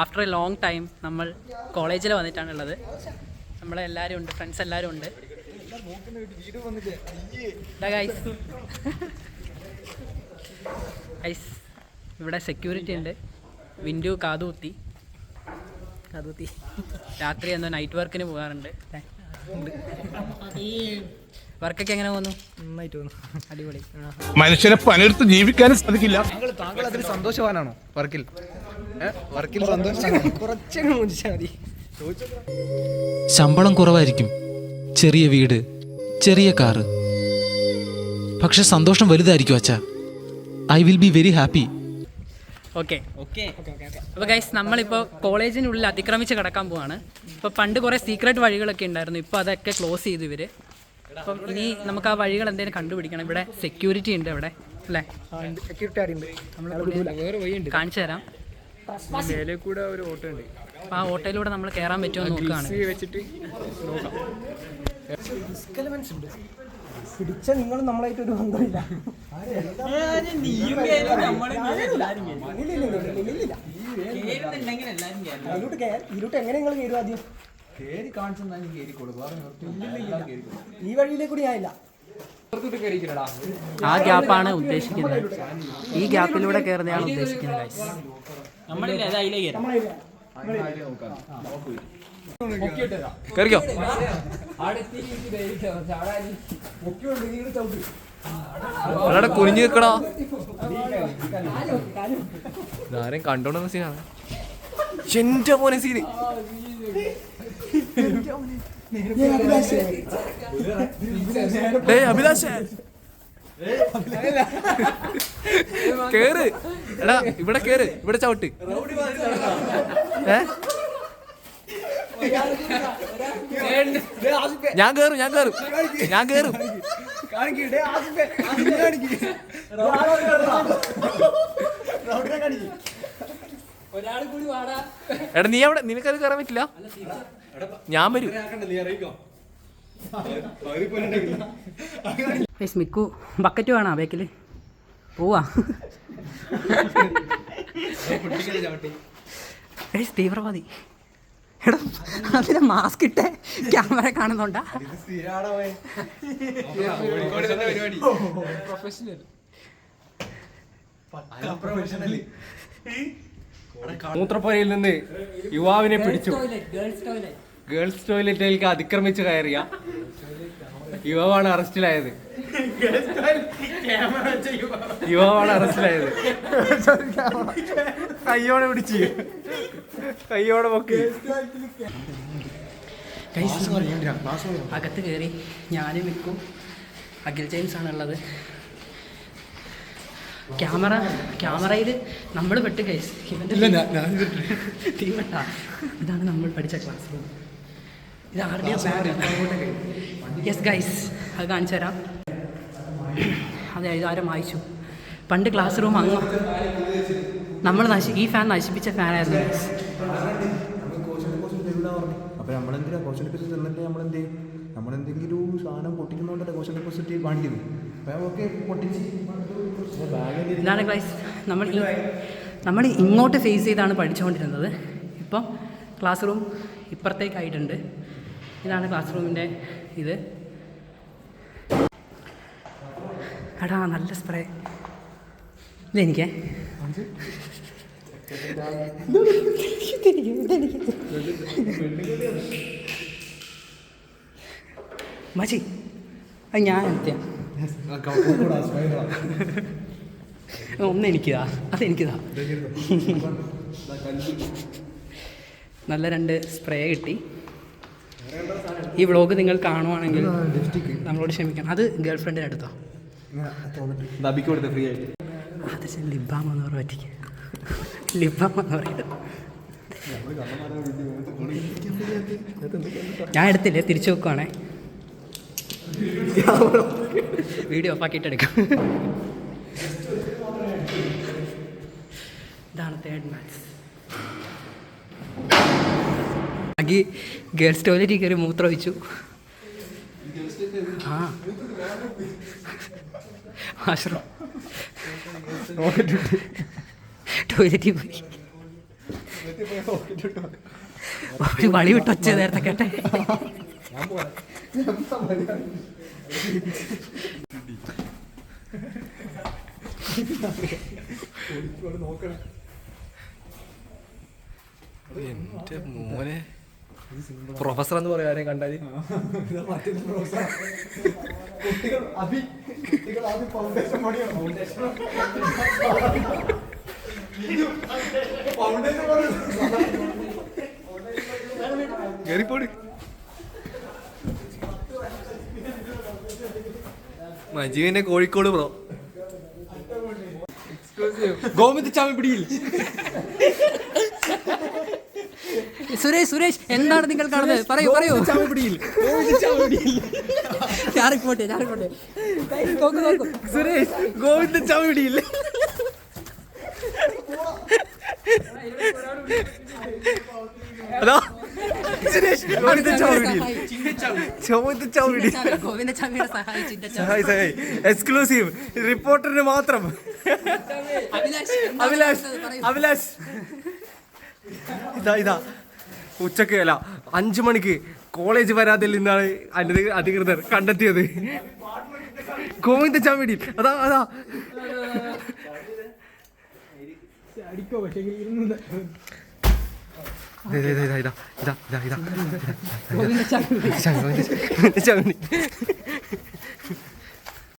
After A long time നമ്മൾ കോളേജിൽ വന്നിട്ടാണുള്ളത്. നമ്മളെല്ലാവരും ഉണ്ട്, ഫ്രണ്ട്സ് എല്ലാവരും ഉണ്ട്. ഗൈസ് ഇവിടെ സെക്യൂരിറ്റി ഉണ്ട്. വിൻഡു കാതുകുത്തി രാത്രി എന്തോ നൈറ്റ് വർക്കിന് പോകാറുണ്ട്. വർക്കൊക്കെ എങ്ങനെ പോകുന്നു? നന്നായിട്ട് പോകുന്നു. അടിപൊളി. മനുഷ്യനെ പണിയെടുത്ത് ജീവിക്കാനും സാധിക്കില്ല. താങ്കൾ അതിൽ സന്തോഷവാനാണോ? വർക്കിൽ സന്തോഷം കുറച്ചങ്ങ് മുഞ്ചാൽ മതി. ശമ്പളം കുറവായിരിക്കും, ചെറിയ വീട്, ചെറിയ കാറ്, പക്ഷെ സന്തോഷം വലുതായിരിക്കും അച്ഛാ. I will be very happy. Okay. അപ്പോൾ ഗൈസ് നമ്മളിപ്പോൾ കോളേജിനുള്ളിൽ അതിക്രമിച്ച് കിടക്കാൻ പോവാണ്. ഇപ്പോൾ പണ്ട് കുറേ സീക്രട്ട് വഴികളൊക്കെ ഉണ്ടായിരുന്നു, ഇപ്പോൾ അതൊക്കെ ക്ലോസ് ചെയ്തു ഇവർ. അപ്പം ഇനി നമുക്ക് ആ വഴികൾ എന്തെങ്കിലും കണ്ടുപിടിക്കണം. ഇവിടെ സെക്യൂരിറ്റി ഉണ്ട് ഇവിടെ, അല്ലേ? നമ്മൾ കാണിച്ചു തരാം. കൂടെ ഒരു ഓട്ടോ ഉണ്ട്. അപ്പോൾ ആ ഓട്ടോയിലൂടെ നമ്മൾ കയറാൻ പറ്റുമോ നോക്കുകയാണ്. പിടിച്ച നിങ്ങൾ നമ്മളായിട്ട് ഒരു ബന്ധമില്ല. ഇരുട്ട് എങ്ങനെ നിങ്ങൾ കയറും? ആദ്യം ഈ വഴിയിലെ കൂടി ആയില്ല. ആ ഗ്യാപ്പാണ് ഉദ്ദേശിക്കുന്നത്. ഈ ഗ്യാപ്പിലൂടെ കയറുന്നതാണ് ഉദ്ദേശിക്കുന്നത്. കേറിക്കോ. അവിടെ കുനിഞ്ഞു നിൽക്കണോ? ആരെയും കണ്ടോണ്ടെന്ന സീനാണ്. എന്റെ മോനെ സീന്. അഭിലാഷ് കേറ്. എടാ ഇവിടെ കേറ്, ഇവിടെ ചവിട്ട്. ഞാൻ കേറും. എടാ നീ അവിടെ, നിനക്കത് കയറാൻ പറ്റില്ല. ഞാൻ വരും. മിക്കു ബക്കറ്റ് വേണോ ബേക്കിൽ? പോവാ. തീവ്രവാദി. എടാ അതിന് മാസ്ക് ഇട്ടേ ക്യാമറ കാണുന്നുണ്ടാ? മൂത്രപ്പുരയിൽ നിന്ന് യുവാവിനെ പിടിച്ചു. ഗേൾസ് ടോയ്ലറ്റിലേക്ക് അതിക്രമിച്ച് കയറിയ യുവാവാണ് അറസ്റ്റിലായത്. കയ്യോടെ പിടിച്ച്, കയ്യോടെ പൊക്കി. അകത്ത് കയറി ഞാനും മിക്കും അഖിൽ ജെയിംസ് ആണുള്ളത്. ക്യാമറയിൽ നമ്മൾ പെട്ട് ഗൈസ്. ഇതാണ് നമ്മൾ പഠിച്ച ക്ലാസ് റൂം. ഇത് യെസ് ഗൈസ്, അത് കാണിച്ചു തരാം. അതെ, ഇതാരും വായിച്ചു. പണ്ട് ക്ലാസ് റൂം അങ്ങ് നമ്മൾ ഈ ഫാൻ നശിപ്പിച്ച ഫാനായിരുന്നു ഗൈസ്. അപ്പോൾ നമ്മളെന്തിനാ ക്വസ്റ്റ്യൻ ഡെപ്പോസിറ്റ് തന്നിട്ട് നമ്മളെന്തെങ്കിലും സാധനം പൊട്ടിക്കുന്നതുകൊണ്ടല്ലേ ക്വസ്റ്റ്യൻ ഡെപ്പോസിറ്റ് കാണിക്കുന്നത്. അപ്പോൾ ഓക്കെ പൊട്ടിച്ച്. ഇതാണ് ഗൈസ്, നമ്മൾ ഇങ്ങോട്ട് ഫേസ് ചെയ്താണ് പഠിച്ചുകൊണ്ടിരുന്നത്. ഇപ്പം ക്ലാസ് റൂം ഇപ്പുറത്തേക്കായിട്ടുണ്ട്. ഇതാണ് ക്ലാസ് റൂമിൻ്റെ ഇത്. എടാ നല്ല സ്പ്രേ ഇതെനിക്ക്. മച്ചി അത് ഞാൻ എത്തിയ ഒന്നെനിക്കിതാ, അതെനിക്കിതാ. നല്ല 2 സ്പ്രേ കിട്ടി. ഈ വ്ളോഗ് നിങ്ങൾ കാണുവാണെങ്കിൽ നമ്മളോട് ക്ഷമിക്കണം. അത് ഗേൾ ഫ്രണ്ടിന് അടുത്തോ? ഫ്രീ ആയിട്ട് അത് ലിബാം എന്ന് പറഞ്ഞ പറ്റിക്ക്. ലിബാം എന്ന് പറയുന്നത് ഞാൻ എടുത്തില്ലേ, തിരിച്ചു വെക്കുവാണേ. വീഡിയോ ഓഫാക്കിയിട്ട് എടുക്കാം. ഇതാണ് 3rd മാത്സ്. അഗി ഗേൾസ് ടോയ്ലറ്റിൽ കയറി മൂത്രമൊഴിച്ചു. ആ ടോയ്ലറ്റിൽ പോയി. ഒരു വളി വിട്ട് ഒച്ച നേരത്തെ കേട്ടെ. എന്റെ മോനെ പ്രൊഫസർ എന്ന് പറയാ ആരെയും കണ്ടാല് കേറിപ്പോട്. മജീവിന്റെ കോഴിക്കോട് ബ്രോ ഗോവിന്ദ് ചാമി പിടിയിൽ. സുരേഷ് എന്താണ് നിങ്ങൾ കാണുന്നത്? പറയൂ ചാമി പിടിയിൽ. ചാറിക്കോട്ടെ നോക്കൂ. സുരേഷ് ഗോവിന്ദ് ചാമി പിടിയിൽ. അതാ സുരേഷ് ഗോവിന്ദ് ചാമി പിടിയിൽ. ഗോവിന്ദചാമിയുടെ സഹായി എക്സ്ക്ലൂസീവ് റിപ്പോർട്ടറിന് മാത്രം. അഭിലാഷ് ഇതാ ഉച്ചക്ക് അല്ല 5 മണിക്ക് കോളേജ് വരാതിൽ നിന്നാണ് അധികൃതർ കണ്ടെത്തിയത്. ഗോവിന്ദ ചാമിടി അതാ